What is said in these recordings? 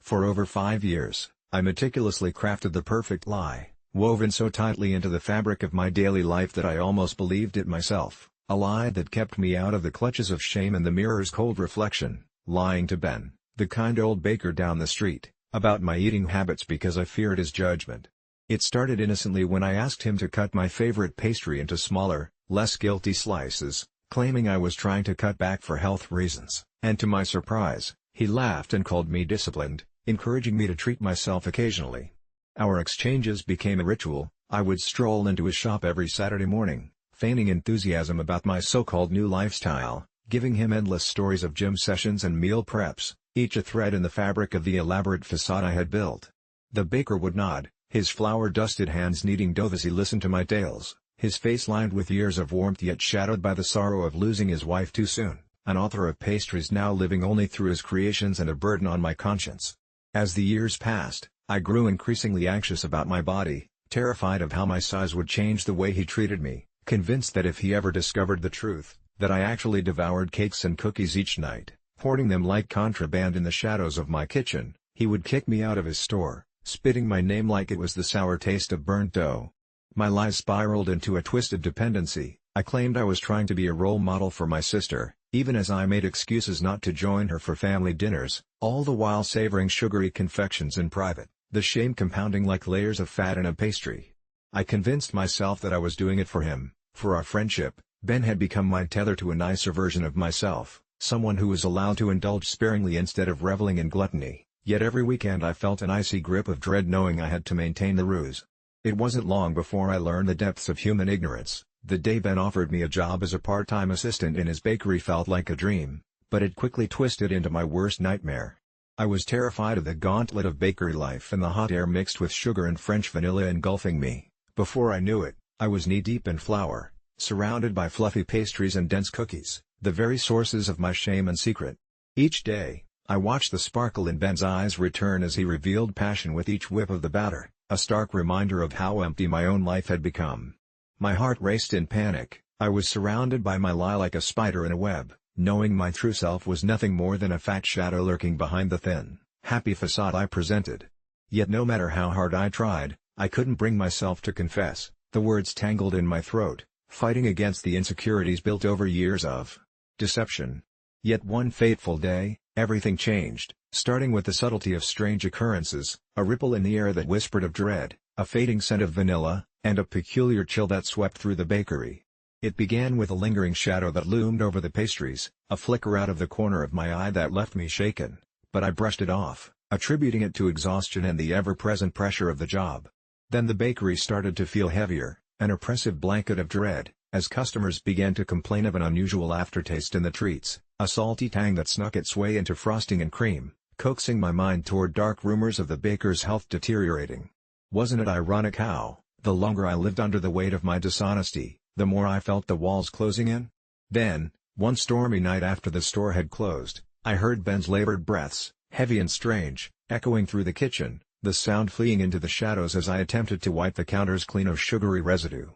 For over 5 years, I meticulously crafted the perfect lie, woven so tightly into the fabric of my daily life that I almost believed it myself, a lie that kept me out of the clutches of shame and the mirror's cold reflection, lying to Ben, the kind old baker down the street, about my eating habits because I feared his judgment. It started innocently when I asked him to cut my favorite pastry into smaller, less guilty slices, claiming I was trying to cut back for health reasons, and to my surprise, he laughed and called me disciplined, encouraging me to treat myself occasionally. Our exchanges became a ritual. I would stroll into his shop every Saturday morning, feigning enthusiasm about my so-called new lifestyle, giving him endless stories of gym sessions and meal preps, each a thread in the fabric of the elaborate facade I had built. The baker would nod, his flour-dusted hands kneading dough as he listened to my tales, his face lined with years of warmth yet shadowed by the sorrow of losing his wife too soon, an author of pastries now living only through his creations and a burden on my conscience. As the years passed, I grew increasingly anxious about my body, terrified of how my size would change the way he treated me, convinced that if he ever discovered the truth, that I actually devoured cakes and cookies each night, hoarding them like contraband in the shadows of my kitchen, he would kick me out of his store, spitting my name like it was the sour taste of burnt dough. My lies spiraled into a twisted dependency. I claimed I was trying to be a role model for my sister, even as I made excuses not to join her for family dinners, all the while savoring sugary confections in private, the shame compounding like layers of fat in a pastry. I convinced myself that I was doing it for him, for our friendship. Ben had become my tether to a nicer version of myself, someone who was allowed to indulge sparingly instead of reveling in gluttony, yet every weekend I felt an icy grip of dread knowing I had to maintain the ruse. It wasn't long before I learned the depths of human ignorance. The day Ben offered me a job as a part-time assistant in his bakery felt like a dream, but it quickly twisted into my worst nightmare. I was terrified of the gauntlet of bakery life and the hot air mixed with sugar and French vanilla engulfing me. Before I knew it, I was knee-deep in flour, surrounded by fluffy pastries and dense cookies, the very sources of my shame and secret. Each day, I watched the sparkle in Ben's eyes return as he revealed passion with each whip of the batter, a stark reminder of how empty my own life had become. My heart raced in panic. I was surrounded by my lie like a spider in a web, knowing my true self was nothing more than a fat shadow lurking behind the thin, happy facade I presented. Yet no matter how hard I tried, I couldn't bring myself to confess. The words tangled in my throat, fighting against the insecurities built over years of deception. Yet one fateful day, everything changed, starting with the subtlety of strange occurrences, a ripple in the air that whispered of dread, a fading scent of vanilla, and a peculiar chill that swept through the bakery. It began with a lingering shadow that loomed over the pastries, a flicker out of the corner of my eye that left me shaken, but I brushed it off, attributing it to exhaustion and the ever-present pressure of the job. Then the bakery started to feel heavier, an oppressive blanket of dread, as customers began to complain of an unusual aftertaste in the treats, a salty tang that snuck its way into frosting and cream, coaxing my mind toward dark rumors of the baker's health deteriorating. Wasn't it ironic how, the longer I lived under the weight of my dishonesty, the more I felt the walls closing in? Then, one stormy night after the store had closed, I heard Ben's labored breaths, heavy and strange, echoing through the kitchen, the sound fleeing into the shadows as I attempted to wipe the counters clean of sugary residue.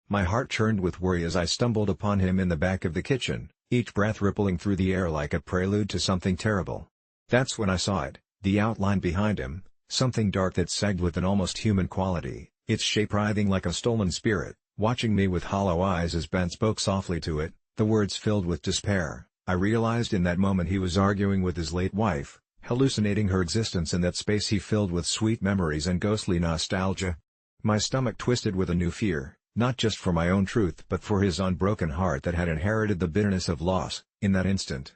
My heart churned with worry as I stumbled upon him in the back of the kitchen, each breath rippling through the air like a prelude to something terrible. That's when I saw it, the outline behind him, something dark that sagged with an almost human quality, its shape writhing like a stolen spirit, watching me with hollow eyes as Ben spoke softly to it, the words filled with despair. I realized in that moment he was arguing with his late wife, hallucinating her existence in that space he filled with sweet memories and ghostly nostalgia. My stomach twisted with a new fear, not just for my own truth but for his unbroken heart that had inherited the bitterness of loss. In that instant,